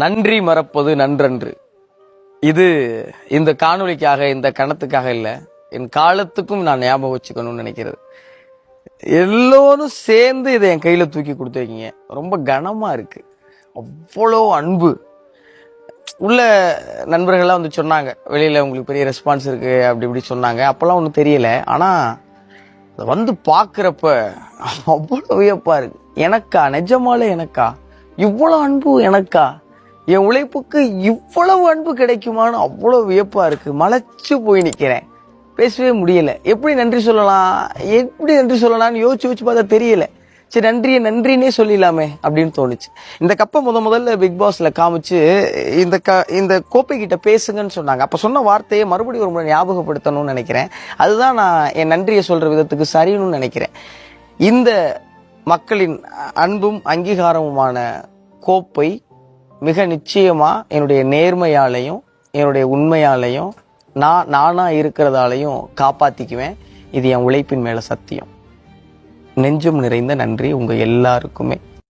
நன்றி மறப்பது நன்றன்று. இது இந்த காணொளிக்காக, இந்த கணத்துக்காக இல்ல, என் காலத்துக்கும் நான் ஞாபகம் வச்சுக்கணும்னு நினைக்கிறது. எல்லோரும் சேர்ந்து இதை என் கையில தூக்கி கொடுத்துருக்கீங்க. ரொம்ப கனமா இருக்கு. அவ்வளோ அன்பு. உள்ள நண்பர்கள்லாம் வந்து சொன்னாங்க, வெளியில உங்களுக்கு பெரிய ரெஸ்பான்ஸ் இருக்கு அப்படி இப்படி சொன்னாங்க. அப்பெல்லாம் ஒன்றும் தெரியல. ஆனா அதை வந்து பாக்குறப்ப அவ்வளோ வியப்பா இருக்கு. எனக்கா, நிஜமாலே எனக்கா இவ்வளவு அன்பு? எனக்கா என் உழைப்புக்கு இவ்வளவு அன்பு கிடைக்குமான்னு அவ்வளோ வியப்பா இருக்கு. மலைச்சு போய் நிக்கிறேன். பேசவே முடியல. எப்படி நன்றி சொல்லலாம்னு யோசிச்சு பார்த்தா தெரியல. சரி, நன்றினே சொல்லிடலாமே அப்படின்னு தோணுச்சு. இந்த கப்பை முதல்ல பிக் பாஸ்ல காமிச்சு இந்த கோப்பை கிட்ட பேசுங்கன்னு சொன்னாங்க. அப்ப சொன்ன வார்த்தையை மறுபடியும் ஒரு முறை ஞாபகப்படுத்தணும்னு நினைக்கிறேன். அதுதான் நான் என் நன்றியை சொல்ற விதத்துக்கு சரின்னு நினைக்கிறேன். இந்த மக்களின் அன்பும் அங்கீகாரமுமான கோப்பை மிக நிச்சயமா என்னுடைய நேர்மையாலையும் என்னுடைய உண்மையாலையும் நானா இருக்கிறதாலையும் காப்பாத்திக்குவேன். இது என் உழைப்பின் மேல சத்தியம். நெஞ்சம் நிறைந்த நன்றி உங்க எல்லாருக்குமே.